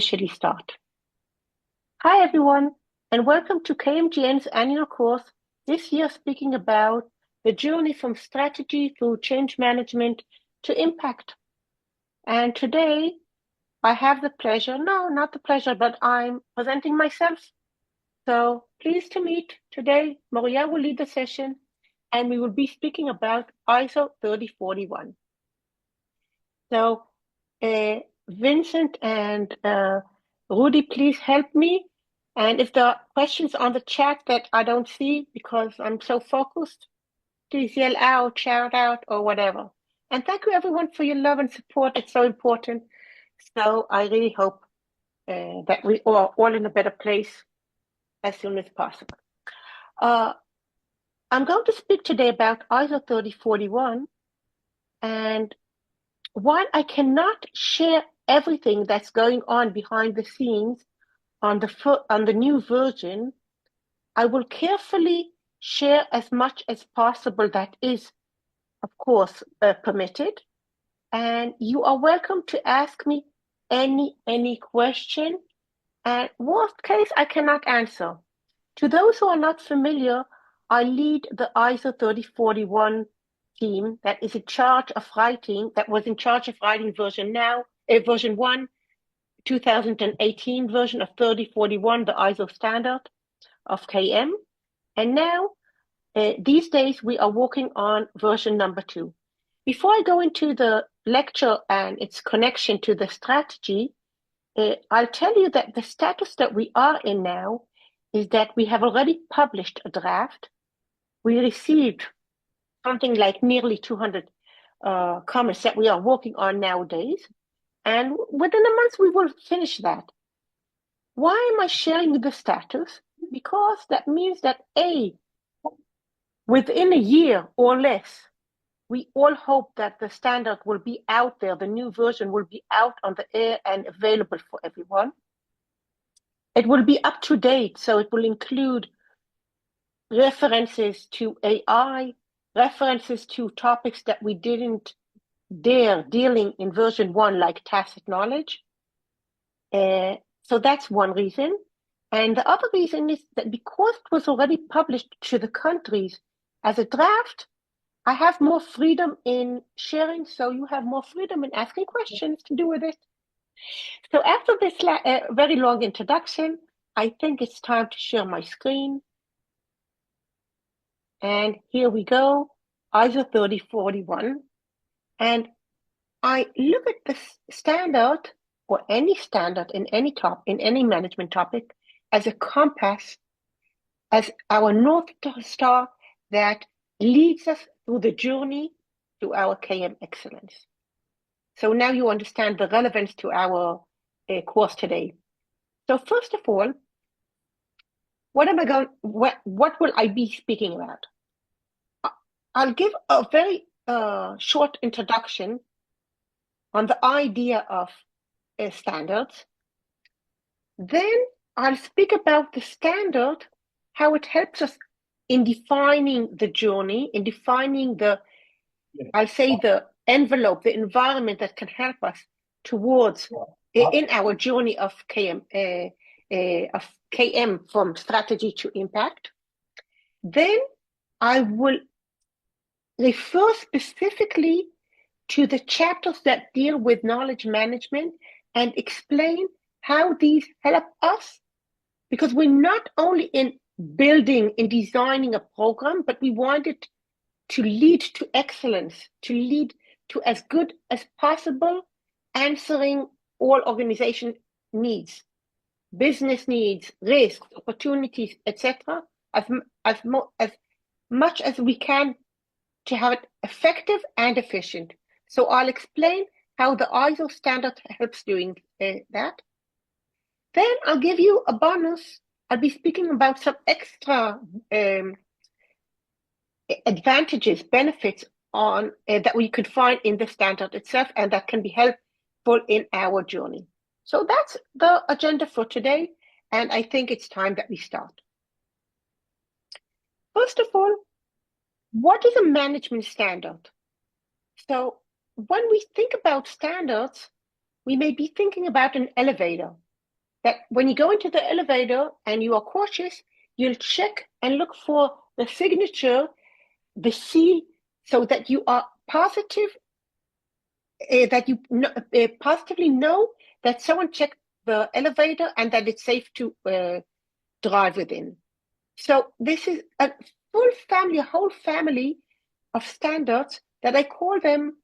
officially start. Hi everyone, and welcome to KMGN's annual course, this year speaking about the journey from strategy through change management to impact. And today I have the pleasure, no, not the pleasure, but I'm presenting myself. So pleased to meet today, Maria will lead the session, and we will be speaking about ISO 3041. So Vincent and Rudy, please help me. And if there are questions on the chat that I don't see because I'm so focused, please yell out, shout out, or whatever. And thank you everyone for your love and support. It's so important. So I really hope that we are all in a better place as soon as possible. I'm going to speak today about ISO 3041. And while I cannot share everything that's going on behind the scenes on the new version, I will carefully share as much as possible that is, of course, permitted. And you are welcome to ask me any question. And worst case, I cannot answer. To those who are not familiar, I lead the ISO 3041 team that is in charge of writing, that was in charge of writing version 1, 2018 version of 3041, the ISO standard of KM. And now, these days, we are working on version number 2. Before I go into the lecture and its connection to the strategy, I'll tell you that the status that we are in now is that we have already published a draft. We received something like nearly 200 comments that we are working on nowadays. And within a month, we will finish that. Why am I sharing the status? Because that means that within a year or less, we all hope that the standard will be out there, the new version will be out on the air and available for everyone. It will be up to date, so it will include references to AI, references to topics that we didn't dare dealing in version 1, like tacit knowledge. So that's one reason. And the other reason is that because it was already published to the countries as a draft, I have more freedom in sharing, so you have more freedom in asking questions to do with it. So after this very long introduction, I think it's time to share my screen. And here we go, ISO 3041. And I look at the standard or any standard in any management topic as a compass, as our North Star that leads us through the journey to our KM excellence. So now you understand the relevance to our course today. So first of all, what will I be speaking about? I'll give a very short introduction on the idea of standards. Then I'll speak about the standard, how it helps us in defining the journey, in defining I'll say the envelope, the environment that can help us towards in our journey of KM from strategy to impact. Then I will refer specifically to the chapters that deal with knowledge management and explain how these help us, because we're not only in building and designing a program, but we want it to lead to excellence, to lead to as good as possible, answering all organization needs, business needs, risks, opportunities, etc., as much as we can to have it effective and efficient. So I'll explain how the ISO standard helps doing that. Then I'll give you a bonus. I'll be speaking about some extra advantages, benefits on that we could find in the standard itself and that can be helpful in our journey. So that's the agenda for today, and I think it's time that we start. First of all, what is a management standard? So when we think about standards, we may be thinking about an elevator. that when you go into the elevator and you are cautious, you'll check and look for the signature, the seal, so that you are positive, that you positively know that someone checked the elevator and that it's safe to drive within. So this is a whole family of standards that I call them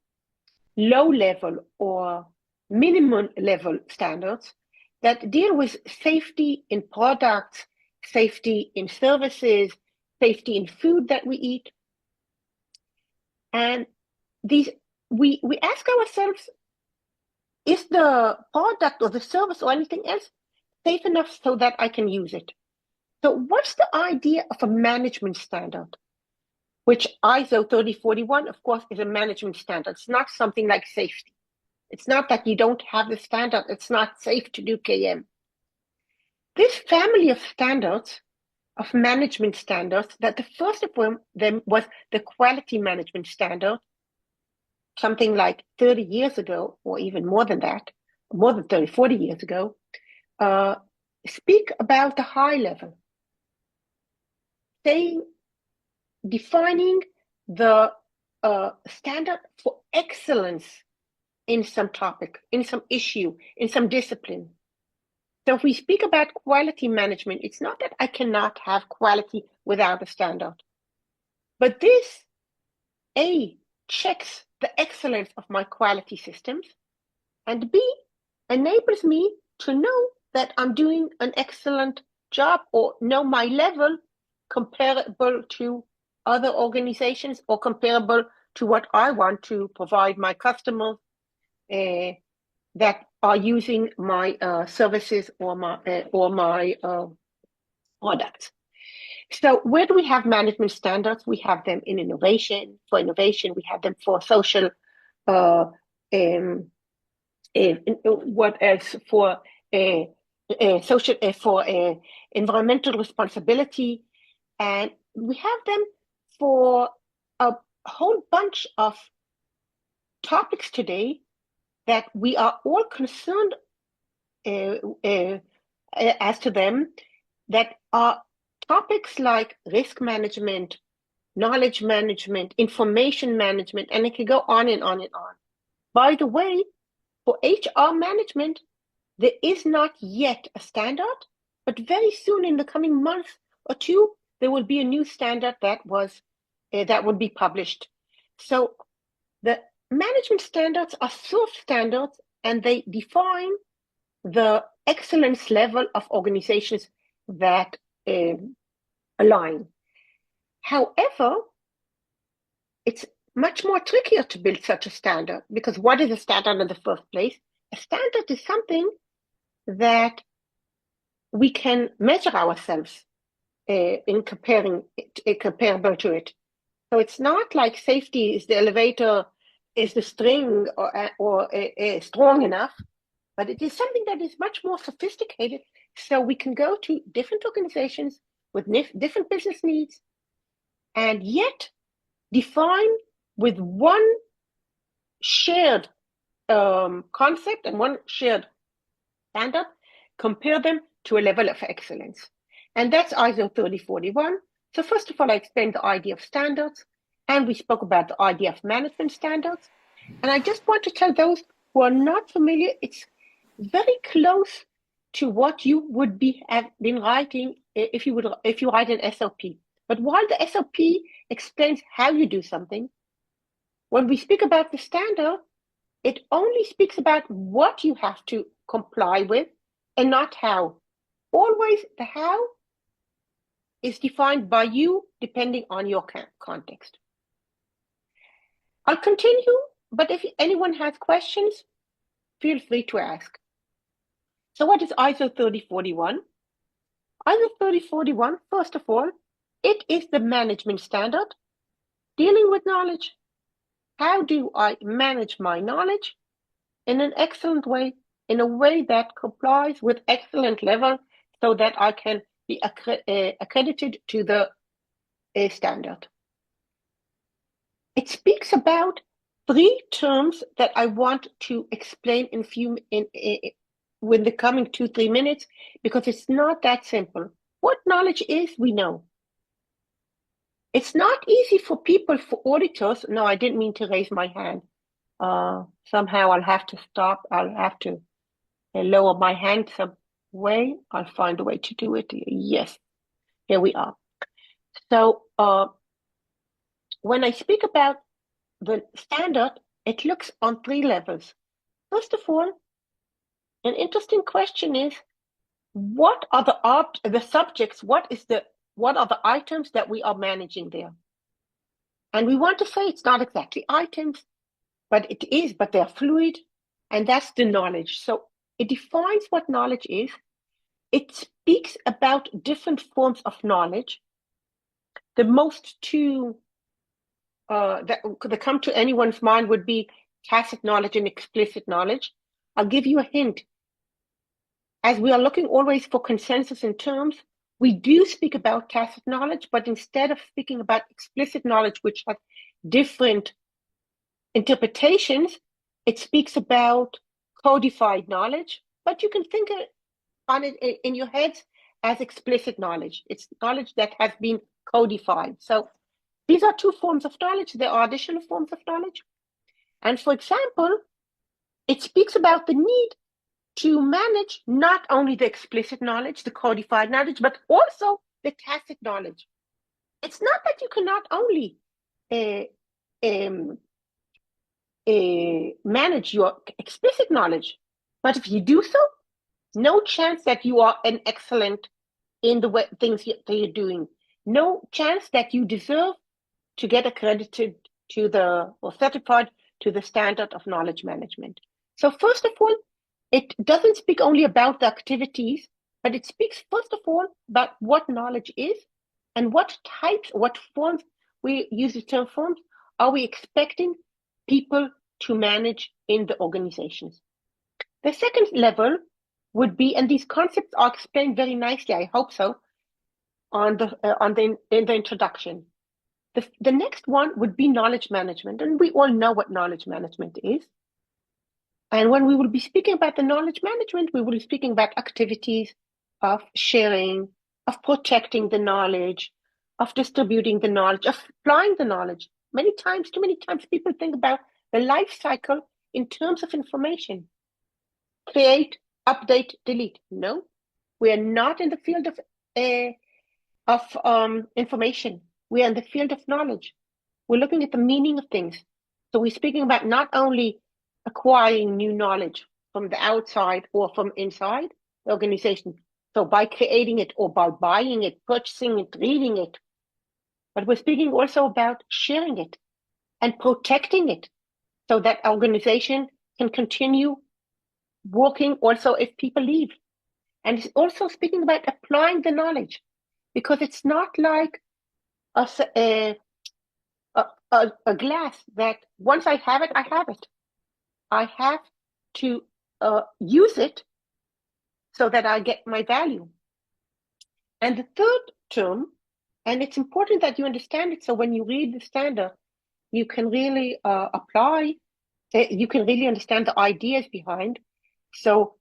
low level or minimum level standards that deal with safety in products, safety in services, safety in food that we eat. And these we ask ourselves, is the product or the service or anything else safe enough so that I can use it? So what's the idea of a management standard? Which ISO 3041, of course, is a management standard. It's not something like safety. It's not that you don't have the standard. It's not safe to do KM. This family of standards, of management standards, that the first of them was the quality management standard, something like 30 years ago, or even more than that, more than 30, 40 years ago, speak about the high level, defining the standard for excellence in some topic, in some issue, in some discipline. So if we speak about quality management, it's not that I cannot have quality without a standard, but this, A, checks the excellence of my quality systems, and B, enables me to know that I'm doing an excellent job or know my level comparable to other organizations or comparable to what I want to provide my customers that are using my services or my products. So where do we have management standards? We have them in innovation. For innovation, we have them for social, what else? For social, for environmental responsibility. And we have them for a whole bunch of topics today that we are all concerned as to them, that are topics like risk management, knowledge management, information management, and it can go on and on and on. By the way, for HR management, there is not yet a standard, but very soon in the coming month or two, there will be a new standard that will be published. So the management standards are soft standards, and they define the excellence level of organizations that align. However, it's much more trickier to build such a standard, because what is a standard in the first place? A standard is something that we can measure ourselves in comparable to it. So it's not like safety is the elevator, is the string or strong enough, but it is something that is much more sophisticated. So we can go to different organizations with different business needs and yet define with one shared concept and one shared standard, compare them to a level of excellence. And that's ISO 3041. So first of all, I explained the idea of standards, and we spoke about the idea of management standards. And I just want to tell those who are not familiar, it's very close to what you would have been writing if you write an SOP. But while the SOP explains how you do something, when we speak about the standard, it only speaks about what you have to comply with and not how. Always the how is defined by you depending on your context. I'll continue, but if anyone has questions, feel free to ask. So what is ISO 3041? ISO 3041, first of all, it is the management standard dealing with knowledge. How do I manage my knowledge in an excellent way, in a way that complies with excellent level so that I can be accredited to the standard? It speaks about three terms that I want to explain with the coming 2-3 minutes, because it's not that simple. What knowledge is, we know. It's not easy for people, for auditors. No, I didn't mean to raise my hand. Somehow I'll have to stop. I'll have to lower my hand some way. I'll find a way to do it. Yes, here we are. So when I speak about the standard, it looks on 3 levels. First of all, an interesting question is, what are the subjects? What are the items that we are managing there? And we want to say it's not exactly items, but it is, but they're fluid, and that's the knowledge. So it defines what knowledge is. It speaks about different forms of knowledge. The most two that come to anyone's mind would be tacit knowledge and explicit knowledge. I'll give you a hint. As we are looking always for consensus in terms, we do speak about tacit knowledge, but instead of speaking about explicit knowledge, which has different interpretations, it speaks about codified knowledge, but you can think on it in your heads as explicit knowledge. It's knowledge that has been codified. So these are 2 forms of knowledge. There are additional forms of knowledge. And for example, it speaks about the need to manage not only the explicit knowledge, the codified knowledge, but also the tacit knowledge. It's not that you cannot only manage your explicit knowledge, but if you do so, no chance that you are an excellent in the things that you're doing. No chance that you deserve to get accredited to or certified to the standard of knowledge management. So first of all, it doesn't speak only about the activities, but it speaks first of all about what knowledge is and what types, what forms, we use the term forms, are we expecting people to manage in the organizations. The second level would be, and these concepts are explained very nicely, I hope so, in the introduction. The next one would be knowledge management, and we all know what knowledge management is. And when we will be speaking about the knowledge management, we will be speaking about activities of sharing, of protecting the knowledge, of distributing the knowledge, of applying the knowledge. Too many times people think about the life cycle in terms of information. Create, update, delete. No, we are not in the field of information. We are in the field of knowledge. We're looking at the meaning of things. So we're speaking about not only acquiring new knowledge from the outside or from inside the organization, so by creating it or by buying it, purchasing it, reading it, but we're speaking also about sharing it and protecting it so that organization can continue working also if people leave. And it's also speaking about applying the knowledge, because it's not like a glass that once I have it, I have it. I have to use it so that I get my value. And the third term, and it's important that you understand it, so when you read the standard, you can really apply, you can really understand the ideas behind. So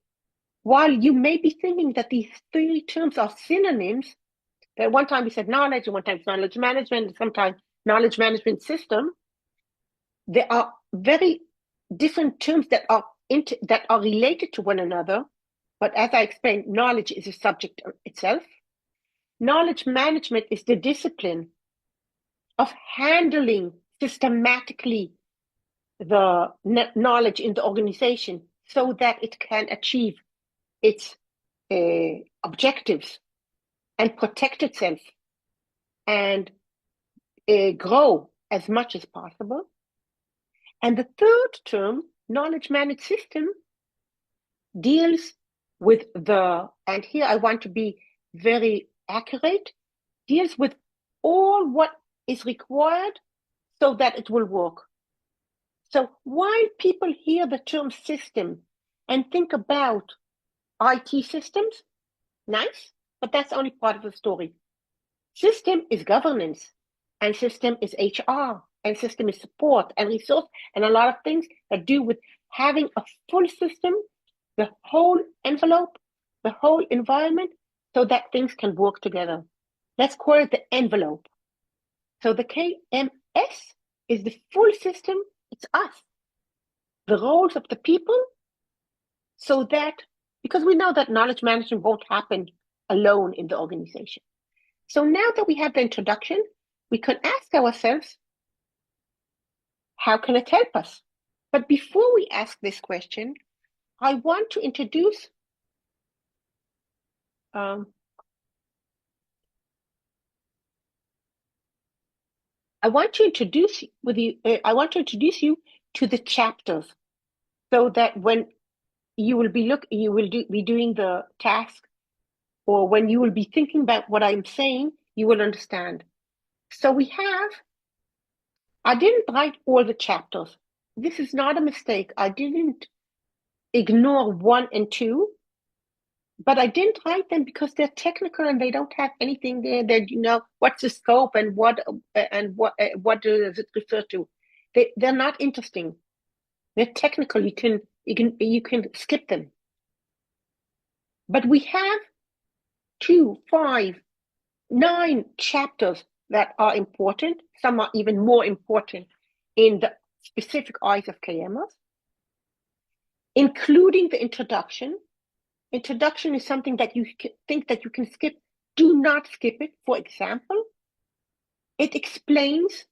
while you may be thinking that these 3 terms are synonyms, that one time we said knowledge, and one time it's knowledge management, and sometimes knowledge management system, there are very different terms that are related to one another. But as I explained, knowledge is a subject itself. Knowledge management is the discipline of handling systematically the knowledge in the organization so that it can achieve its objectives and protect itself and grow as much as possible. And the third term, knowledge management system, deals with and here I want to be very accurate, deals with all what is required so that it will work. So while people hear the term system and think about IT systems, nice, but that's only part of the story. System is governance, and system is HR, and system is support and resource, and a lot of things that do with having a full system the whole envelope, the whole environment, so that things can work together. Let's call it the envelope. So the KMS is the full system, it's us, the roles of the people, so that, because we know that knowledge management won't happen alone in the organization. So now that we have the introduction, we can ask ourselves, how can it help us? But before we ask this question, I want to introduce I want to introduce you to the chapters, so that when you will be doing the task, or when you will be thinking about what I'm saying, you will understand. So I didn't write all the chapters. This is not a mistake. I didn't ignore 1 and 2, but I didn't write them because they're technical and they don't have anything there that, what's the scope and what does it refer to. They're not interesting. They're technical. You can skip them. But we have 2, 5, 9 chapters that are important. Some are even more important in the specific eyes of KMers, including the introduction. Introduction is something that you think that you can skip. Do not skip it. For example, it explains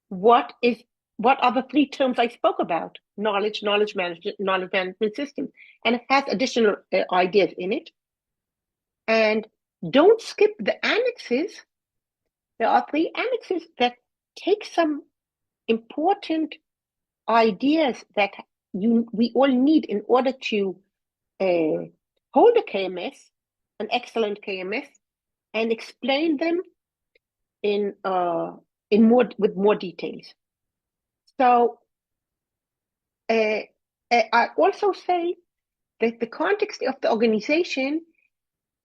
what are the 3 terms I spoke about: knowledge management system, and it has additional ideas in it. And don't skip the annexes. There are 3 annexes that take some important ideas that we all need in order to hold a KMS, an excellent KMS, and explain them with more details. So I also say that the context of the organization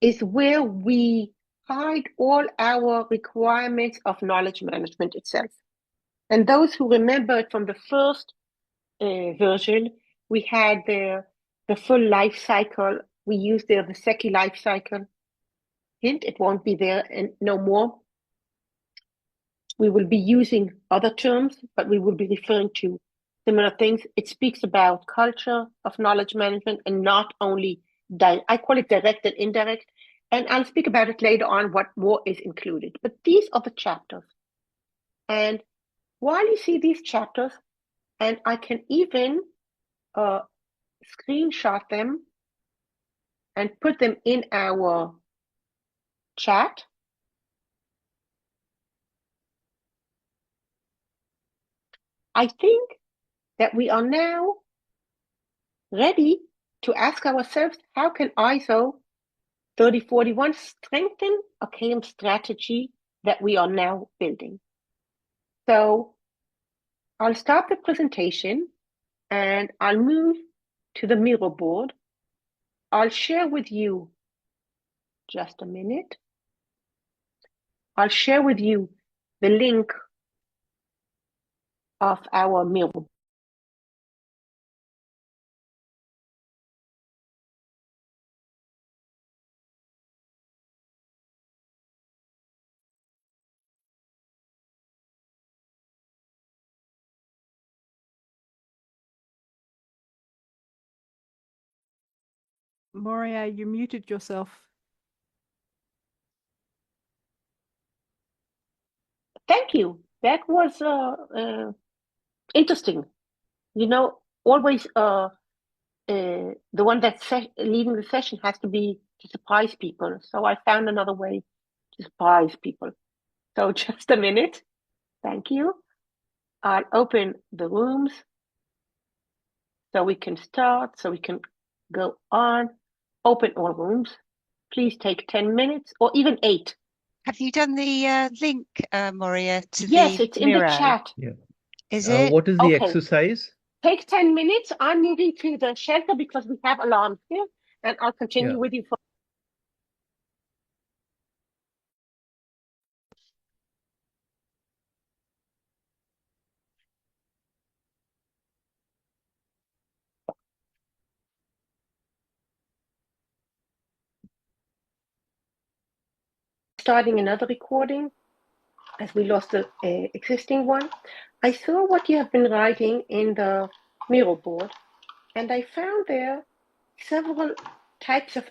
is where we hide all our requirements of knowledge management itself. And those who remember it from the first version, we had the full life cycle. We used the SECI life cycle. Hint, it won't be there and no more. We will be using other terms, but we will be referring to similar things. It speaks about culture of knowledge management, and not only, I call it direct and indirect, and I'll speak about it later on what more is included. But these are the chapters. And while you see these chapters, and I can even screenshot them and put them in our chat. I think that we are now ready to ask ourselves, how can ISO 3041 strengthen a KM strategy that we are now building? So I'll stop the presentation and I'll move to the Miro board. I'll share with you, just a minute. I'll share with you the link of our Miro. Moria, you muted yourself. Thank you. That was interesting. Always the one that's leading the session has to be to surprise people. So I found another way to surprise people. So just a minute. Thank you. I'll open the rooms so we can start, so we can go on. Open all rooms. Please take 10 minutes or even 8. Have you done the link, Moria, to yes, the it's in Miro? the chat. Yeah. Is it? What is the exercise? Take 10 minutes. I'm moving to the shelter because we have alarms here, and I'll continue with you for. starting another recording, as we lost the existing one, I saw what you have been writing in the Miro board, and I found there several types of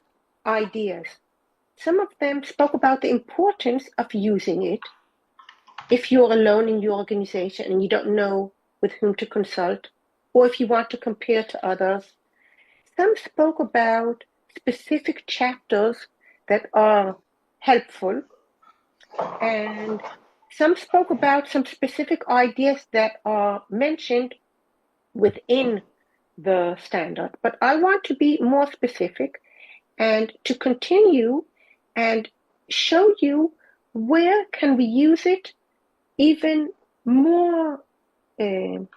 ideas. Some of them spoke about the importance of using it if you're alone in your organization and you don't know with whom to consult, or if you want to compare to others. Some spoke about specific chapters that are helpful, and some spoke about some specific ideas that are mentioned within the standard. But I want to be more specific and to continue and show you where can we use it even more, being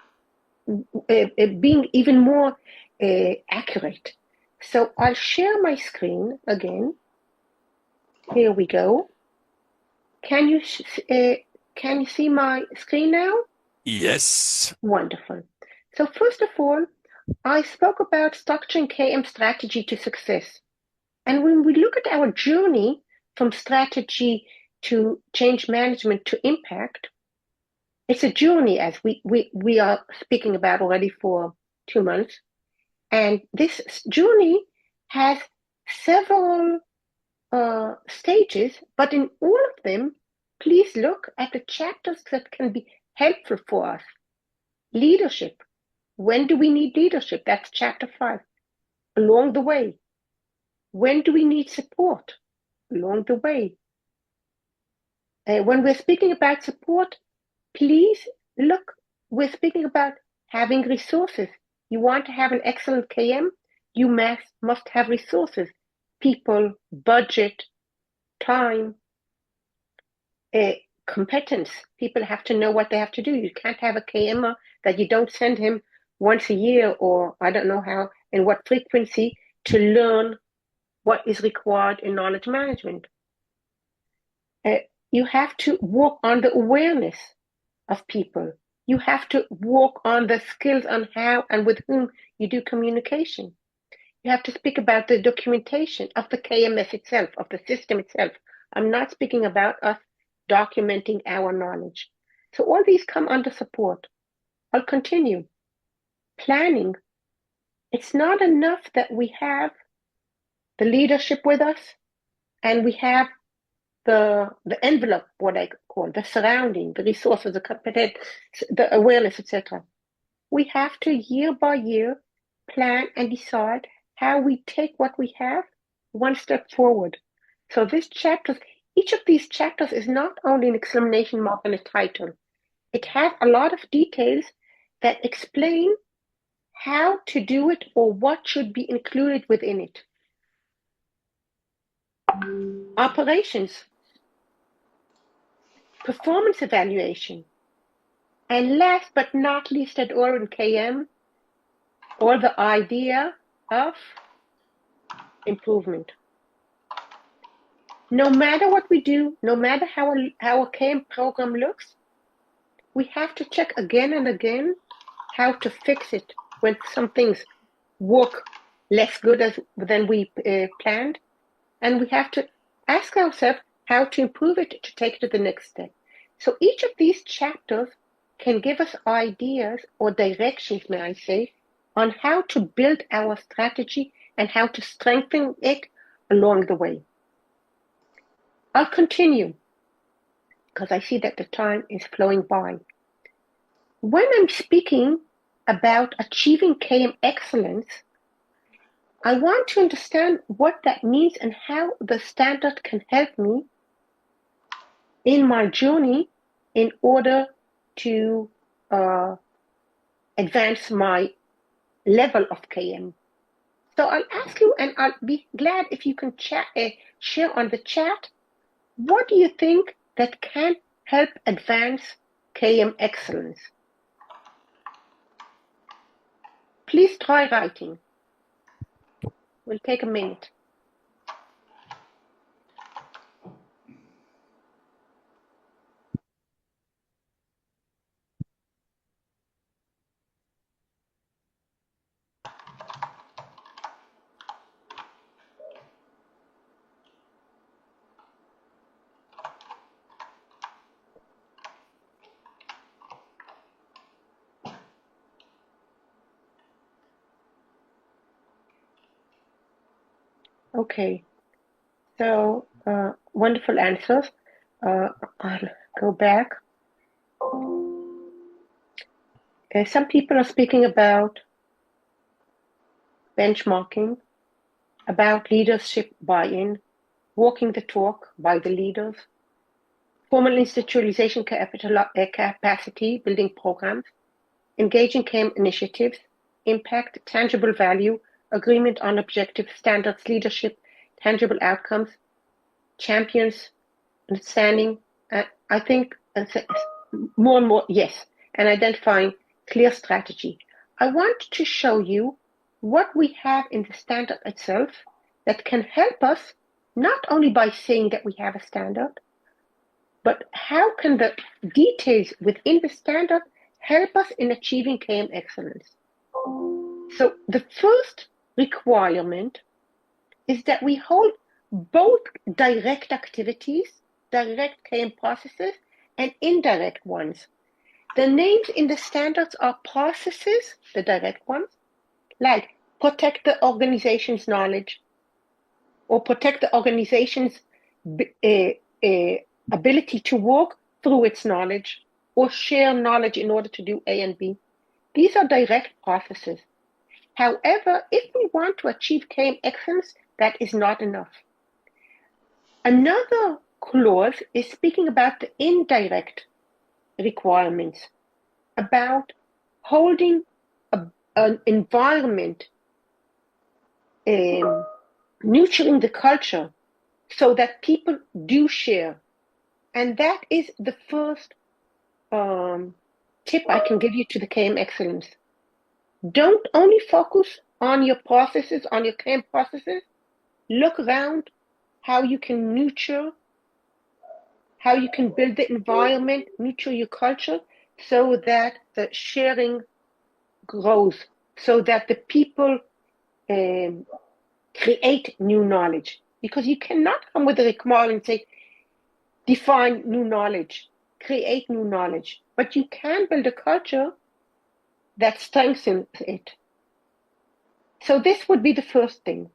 even more accurate. So I'll share my screen again. Here we go. Can you see my screen now? Yes. Wonderful. So first of all, I spoke about structuring KM strategy to success. And when we look at our journey from strategy to change management to impact, it's a journey, as we are speaking about already for 2 months. And this journey has several stages, but in all of them, please look at the chapters that can be helpful for us. Leadership. When do we need leadership? That's chapter 5. Along the way. When do we need support? Along the way. When we're speaking about support, please look, we're speaking about having resources. You want to have an excellent KM, you must have resources, people, budget, time, competence. People have to know what they have to do. You can't have a KMer that you don't send him once a year, or I don't know how and what frequency, to learn what is required in knowledge management. You have to work on the awareness of people. You have to work on the skills on how and with whom you do communication. You have to speak about the documentation of the KMS itself, of the system itself. I'm not speaking about us documenting our knowledge. So all these come under support. I'll continue. Planning. It's not enough that we have the leadership with us and we have the envelope, what I call the surrounding, the resources, the competence, the awareness, etc. We have to year by year plan and decide how we take what we have one step forward. So each of these chapters is not only an exclamation mark and a title. It has a lot of details that explain how to do it or what should be included within it. Operations. Performance evaluation. And last but not least at all in KM, or the idea of improvement. No matter what we do, no matter how a KM program looks, we have to check again and again how to fix it when some things work less good than we planned. And we have to ask ourselves how to improve it to take it to the next step. So each of these chapters can give us ideas or directions, may I say, on how to build our strategy and how to strengthen it along the way. I'll continue because I see that the time is flowing by. When I'm speaking about achieving KM excellence, I want to understand what that means and how the standard can help me in my journey in order to advance my level of KM. So I'll ask you, and I'll be glad if you can share on the chat, what do you think that can help advance KM excellence? Please try writing. We'll take a minute. Okay. So, wonderful answers. I'll go back. Some people are speaking about benchmarking, about leadership buy-in, walking the talk by the leaders, formal institutionalization capacity building programs, engaging KM initiatives, impact, tangible value, agreement on objective standards, leadership, tangible outcomes, champions, understanding. I think more and more, yes, and identifying clear strategy. I want to show you what we have in the standard itself that can help us, not only by saying that we have a standard, but how can the details within the standard help us in achieving KM excellence? So the first requirement is that we hold both direct activities, direct KM processes, and indirect ones. The names in the standards are processes, the direct ones, like protect the organization's knowledge, or protect the organization's ability to work through its knowledge, or share knowledge in order to do A and B. These are direct processes. However, if we want to achieve KM excellence, that is not enough. Another clause is speaking about the indirect requirements, about holding an environment, nurturing the culture so that people do share. And that is the first tip I can give you to the KM excellence. Don't only focus on your processes, on your KM processes. Look around how you can nurture, how you can build the environment, nurture your culture, so that the sharing grows, so that the people create new knowledge. Because you cannot come with a requirement and say, define new knowledge, create new knowledge, but you can build a culture that strengthens it. So this would be the first thing.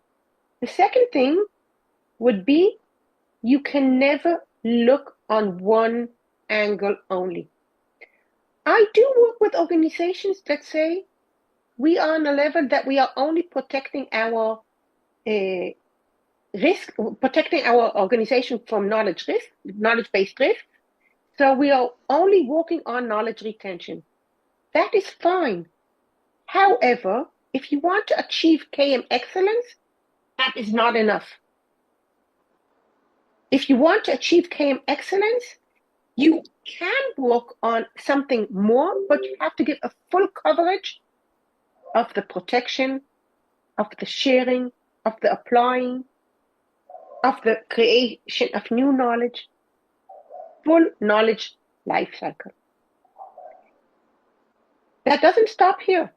The second thing would be you can never look on one angle only. I do work with organizations that say we are on a level that we are only protecting our risk, protecting our organization from knowledge risk, knowledge-based risk. So we are only working on knowledge retention. That is fine. However, if you want to achieve KM excellence, that is not enough. If you want to achieve KM excellence, you can work on something more, but you have to give a full coverage of the protection, of the sharing, of the applying, of the creation of new knowledge, full knowledge life cycle. That doesn't stop here.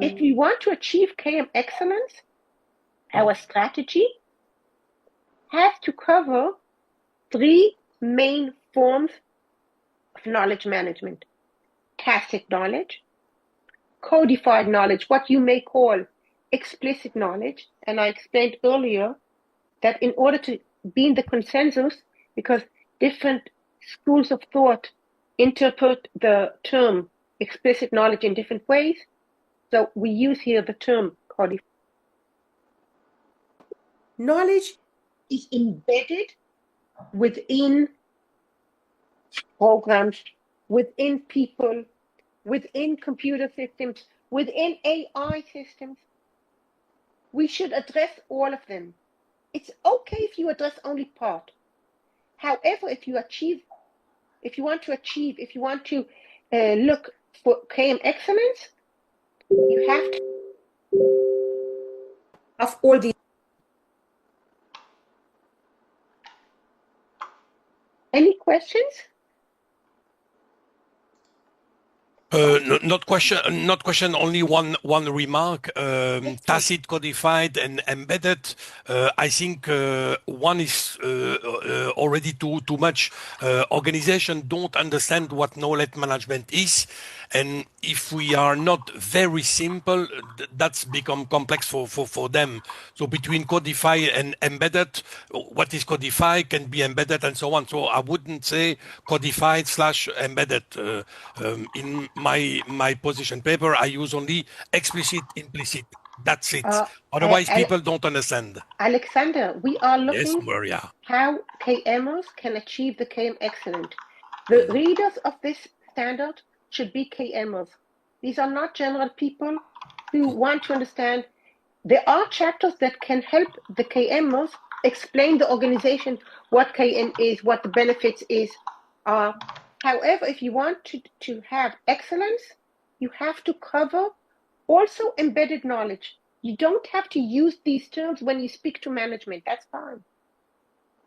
If we want to achieve KM excellence, our strategy has to cover three main forms of knowledge management: tacit knowledge, codified knowledge, what you may call explicit knowledge. And I explained earlier that in order to be in the consensus, because different schools of thought interpret the term explicit knowledge in different ways, so we use here the term codified. Knowledge is embedded within programs, within people, within computer systems, within AI systems. We should address all of them. It's okay if you address only part. However, if you want to look for KM excellence, you have to have all these. Any questions? Not question. Only one remark. Tacit, codified, and embedded. I think one is already too much. Organization don't understand what knowledge management is, And if we are not very simple, that's become complex for them. So between codified and embedded, what is codified can be embedded and so on. So I wouldn't say codified / embedded. In my position paper, I use only explicit, implicit. That's it. Otherwise, people don't understand. Alexander, we are looking Maria. how KMers can achieve the KM excellent. The readers of this standard should be KMers. These are not general people who want to understand. There are chapters that can help the KMers explain the organization, what KM is, what the benefits are. However, if you want to have excellence, you have to cover also embedded knowledge. You don't have to use these terms when you speak to management. That's fine.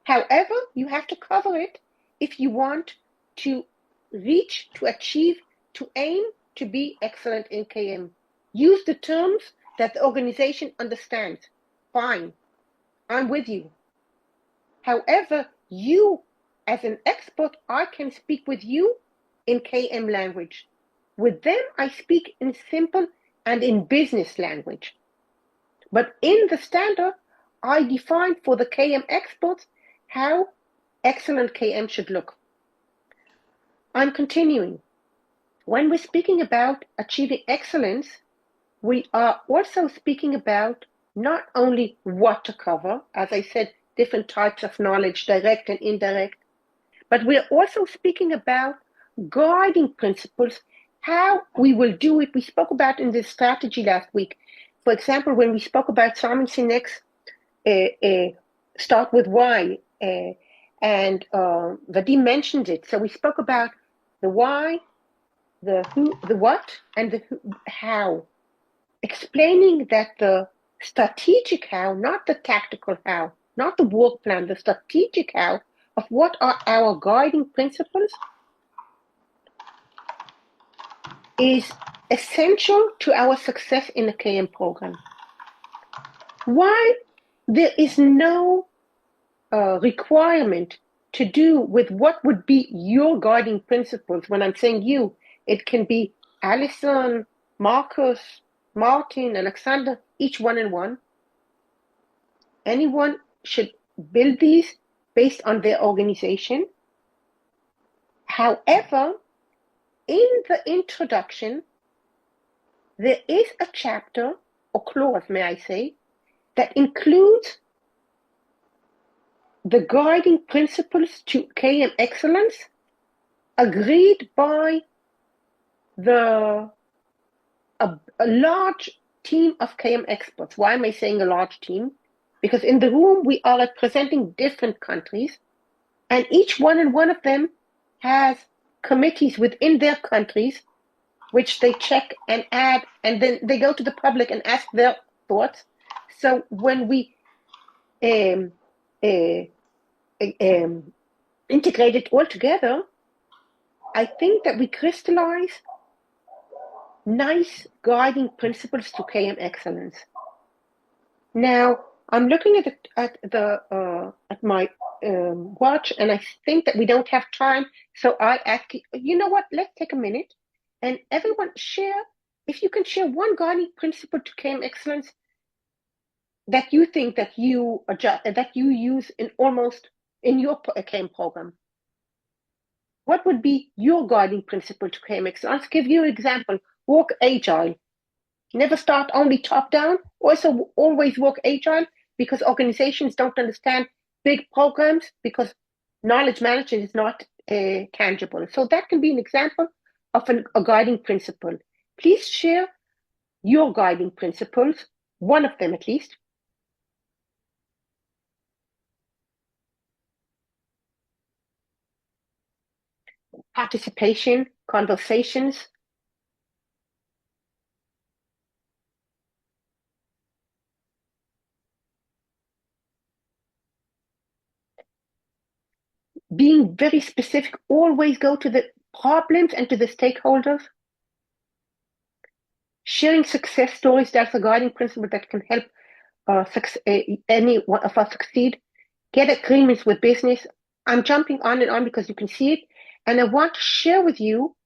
However, you have to cover it if you want to reach, to achieve, to aim to be excellent in KM. Use the terms that the organization understands. Fine. I'm with you. However, you, as an expert, I can speak with you in KM language. With them, I speak in simple and in business language. But in the standard, I define for the KM experts how excellent KM should look. I'm continuing. When we're speaking about achieving excellence, we are also speaking about not only what to cover, as I said, different types of knowledge, direct and indirect, but we're also speaking about guiding principles, how we will do it. We spoke about in this strategy last week. For example, when we spoke about Simon Sinek's start with why, and Vadim mentioned it. So we spoke about the why, the who, the what, and the who, how, explaining that the strategic how, not the tactical how, not the work plan, the strategic how of what are our guiding principles is essential to our success in a KM program. Why there is no requirement to do with what would be your guiding principles. When I'm saying you, it can be Alison, Marcus, Martin, Alexander, each one in one. Anyone should build these based on their organization. However, in the introduction, there is a chapter, or clause, may I say, that includes the guiding principles to KM excellence agreed by a large team of KM experts. Why am I saying a large team? Because in the room, we are representing different countries, and each one and one of them has committees within their countries, which they check and add, and then they go to the public and ask their thoughts. So when we integrate it all together, I think that we crystallize nice guiding principles to KM excellence. Now, I'm looking at my watch, and I think that we don't have time. So I ask you know what? Let's take a minute, and everyone share. If you can share one guiding principle to KM excellence that you think that you use in your KM program. What would be your guiding principle to KM excellence? I'll give you an example. Work agile. Never start only top down. Also, always work agile, because organizations don't understand big programs because knowledge management is not tangible. So that can be an example of a guiding principle. Please share your guiding principles, one of them at least. Participation, conversations. Being very specific, always go to the problems and to the stakeholders. Sharing success stories, that's a guiding principle that can help any one of us succeed. Get agreements with business. I'm jumping on and on because you can see it. And I want to share with you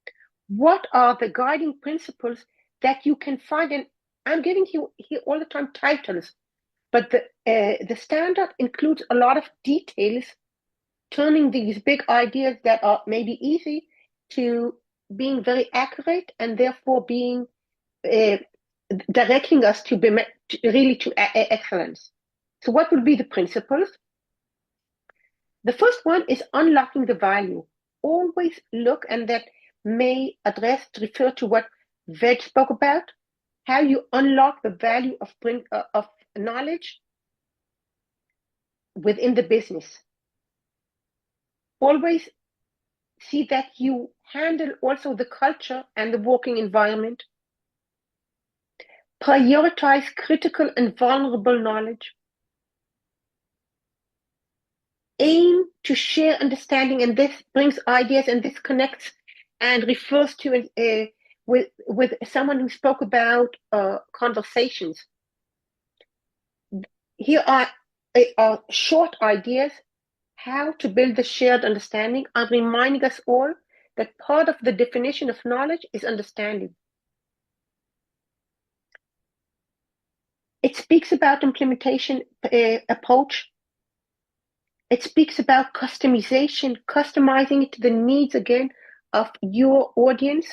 what are the guiding principles that you can find? And I'm giving you here all the time titles, but the standard includes a lot of details, turning these big ideas that are maybe easy to being very accurate, and therefore being directing us to excellence. So what would be the principles? The first one is unlocking the value. Always look, and that may refer to what Veg spoke about, how you unlock the value of knowledge within the business. Always see that you handle also the culture and the working environment. Prioritize critical and vulnerable knowledge. Aim to share understanding, and this brings ideas, and this connects and refers to with someone who spoke about conversations. Here are short ideas how to build the shared understanding. I'm reminding us all that part of the definition of knowledge is understanding. It speaks about implementation approach. It speaks about customization, customizing it to the needs again of your audience.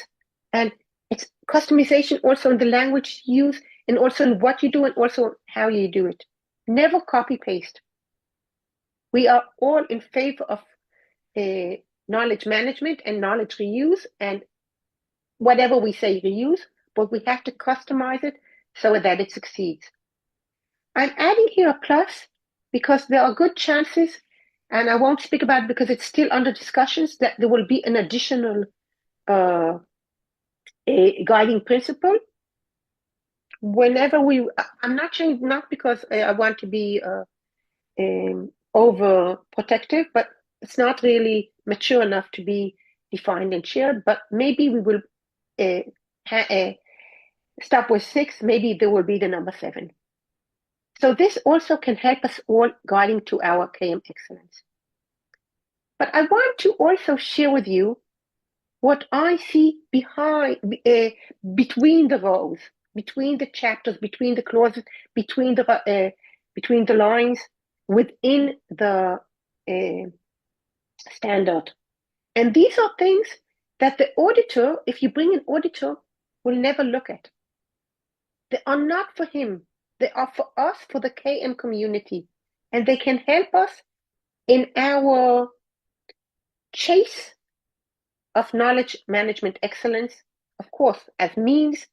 And it's customization also in the language you use, and also in what you do, and also how you do it. Never copy paste. We are all in favor of knowledge management and knowledge reuse, and whatever we say reuse, but we have to customize it so that it succeeds. I'm adding here a plus because there are good chances, and I won't speak about it because it's still under discussions, that there will be an additional guiding principle. Whenever I'm not saying not because I want to be overprotective, but it's not really mature enough to be defined and shared. But maybe we will stop with 6. Maybe there will be the number 7. So this also can help us all guiding to our KM excellence. But I want to also share with you what I see between the rows, between the chapters, between the clauses, between the lines within the standard. And these are things that the auditor, if you bring an auditor, will never look at. They are not for him. They are for us, for the KM community. And they can help us in our chase of knowledge management excellence, of course, as means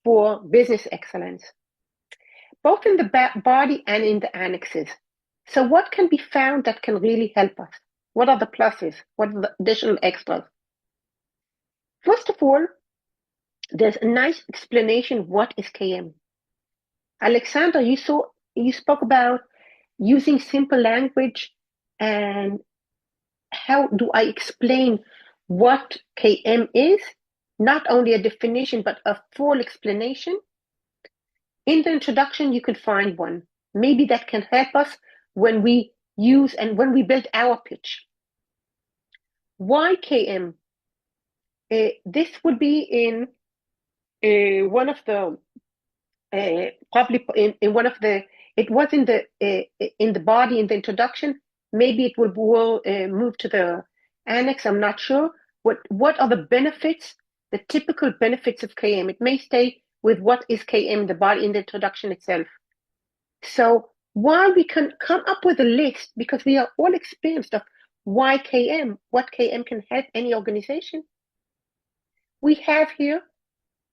for business excellence, both in the body and in the annexes. So what can be found that can really help us? What are the pluses? What are the additional extras? First of all, there's a nice explanation what is KM. Alexander, you spoke about using simple language, and how do I explain what KM is? Not only a definition, but a full explanation. In the introduction, you can find one. Maybe that can help us when we use and when we build our pitch. Why KM? This would be in one of the probably in one of the. It was in the body, in the introduction. Maybe it will move to the annex. I'm not sure. What are the benefits? The typical benefits of KM. It may stay with what is KM, the body in the introduction itself. So while we can come up with a list, because we are all experienced of why KM, what KM can help any organization, we have here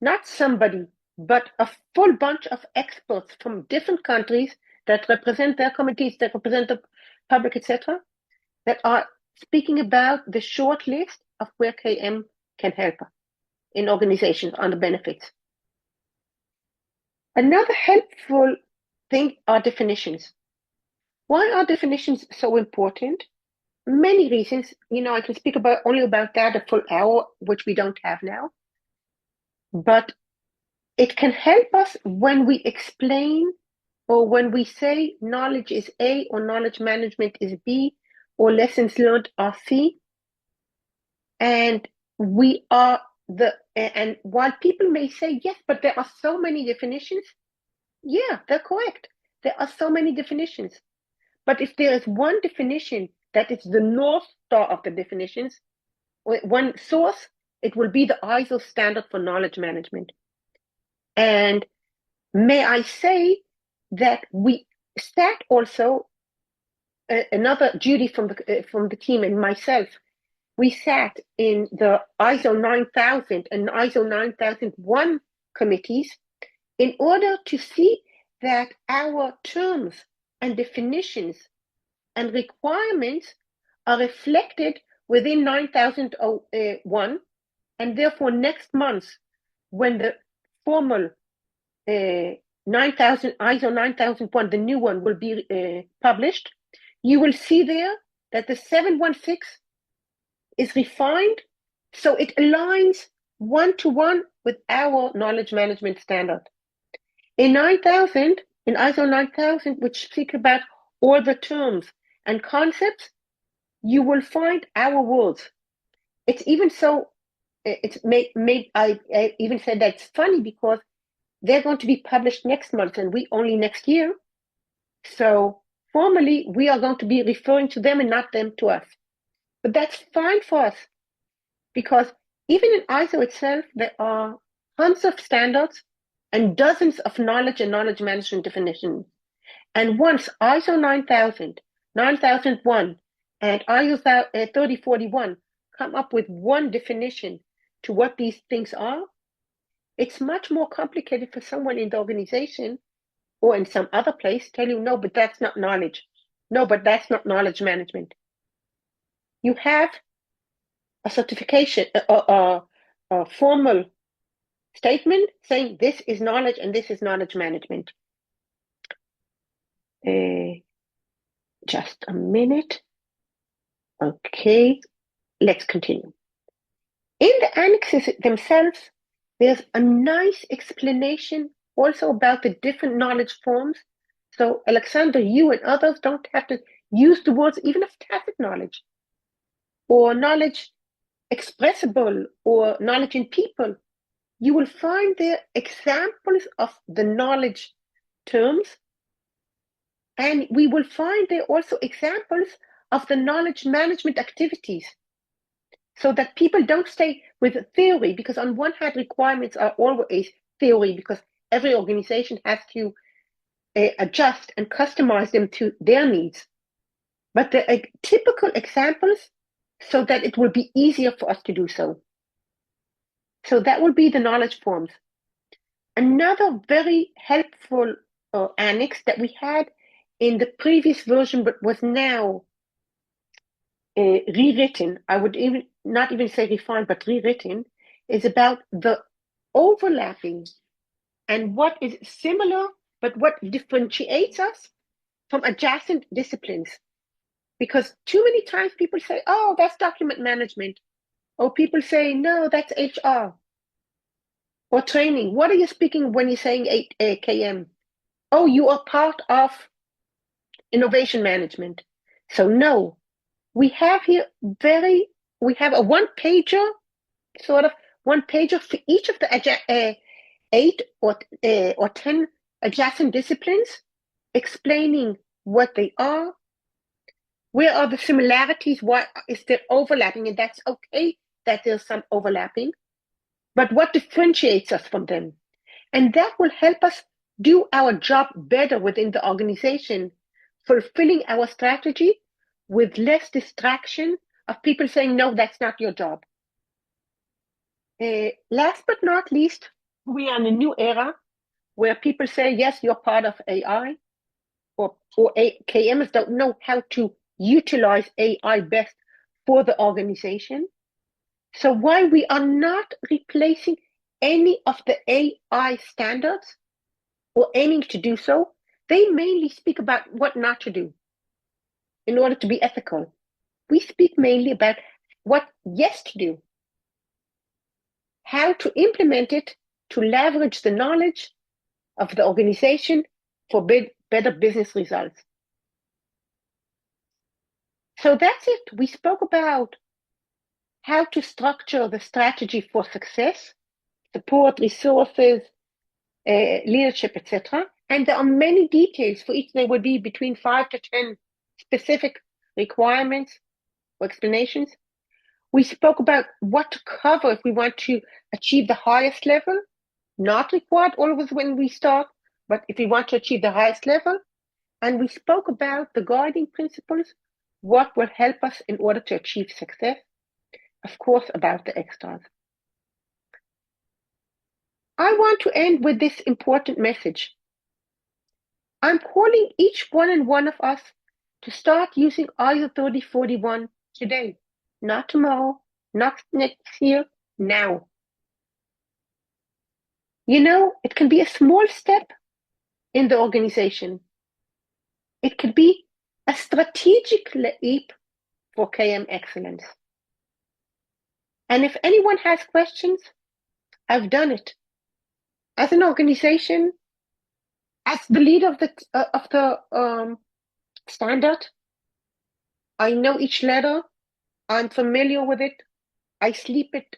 not somebody, but a full bunch of experts from different countries that represent their committees, that represent the public, etc., that are speaking about the short list of where KM can help in organizations on the benefits. Another helpful thing are definitions. Why are definitions so important? Many reasons. I can speak only about that a full hour, which we don't have now. But it can help us when we explain, or when we say knowledge is A, or knowledge management is B, or lessons learned are C. And we are and while people may say, yes, but there are so many definitions, yeah, they're correct. There are so many definitions. But if there is one definition that is the North Star of the definitions, one source, it will be the ISO standard for knowledge management. And may I say that we sat also, another Judy from the team and myself, we sat in the ISO 9000 and ISO 9001 committees in order to see that our terms and definitions and requirements are reflected within 9001, and therefore next month, when the formal 9000 ISO 9001, the new one, will be published, you will see there that the 716 is refined, so it aligns one-to-one with our knowledge management standard. In 9000, in ISO 9000, which speak about all the terms and concepts, you will find our words. It's even so, I even said that's funny because they're going to be published next month and we only next year. So formally, we are going to be referring to them and not them to us. But that's fine for us because even in ISO itself, there are tons of standards and dozens of knowledge and knowledge management definitions. And once ISO 9000, 9001, and ISO 3041 come up with one definition to what these things are, it's much more complicated for someone in the organization or in some other place tell you, no, but that's not knowledge. No, but that's not knowledge management. You have a certification, a formal statement saying this is knowledge and this is knowledge management. Just a minute. Okay, let's continue. In the annexes themselves, there's a nice explanation also about the different knowledge forms. So Alexander, you and others don't have to use the words even of tacit knowledge or knowledge expressible or knowledge in people. You will find there examples of the knowledge terms, and we will find there also examples of the knowledge management activities, so that people don't stay with theory, because on one hand, requirements are always theory because every organization has to adjust and customize them to their needs. But there are typical examples so that it will be easier for us to do so. So that will be the knowledge forms. Another very helpful annex that we had in the previous version, but was now rewritten, I would not even say refined, but rewritten, is about the overlapping and what is similar, but what differentiates us from adjacent disciplines. Because too many times people say, oh, that's document management. Or people say, no, that's HR. Or training. What are you speaking when you're saying KM? Oh, you are part of innovation management. So no, we have here we have a one-pager, sort of one-pager for each of the 8 or 10 adjacent disciplines, explaining what they are, where are the similarities, what is there overlapping, and that's okay that there's some overlapping, but what differentiates us from them. And that will help us do our job better within the organization, fulfilling our strategy with less distraction of people saying, no, that's not your job. Last but not least, we are in a new era where people say, yes, you're part of AI, or KMs don't know how to utilize AI best for the organization. So while we are not replacing any of the AI standards or aiming to do so, they mainly speak about what not to do in order to be ethical. We speak mainly about what yes to do, how to implement it to leverage the knowledge of the organization for better business results. So that's it. We spoke about how to structure the strategy for success, support, resources, leadership, etc. And there are many details for each. There would be between 5 to 10 specific requirements or explanations. We spoke about what to cover if we want to achieve the highest level, not required always when we start, but if we want to achieve the highest level. And we spoke about the guiding principles, what will help us in order to achieve success, of course, about the extras. I want to end with this important message. I'm calling each one and one of us to start using ISO 3041 today, not tomorrow, not next year, now. You know, it can be a small step in the organization. It could be a strategic leap for KM excellence. And if anyone has questions, I've done it. As an organization, as the leader of the standard, I know each letter. I'm familiar with it. I sleep it.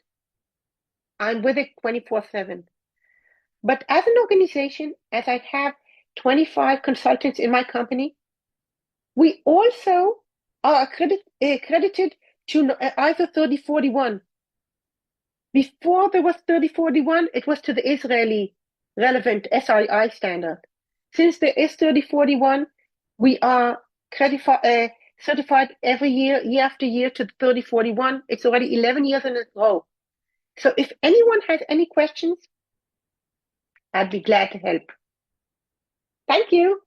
I'm with it 24/7. But as an organization, as I have 25 consultants in my company, we also are accredited to ISO 3041. Before there was 3041, it was to the Israeli relevant SII standard. Since there is 3041, we are certified every year, year after year, to 3041. It's already 11 years in a row. So if anyone has any questions, I'd be glad to help. Thank you.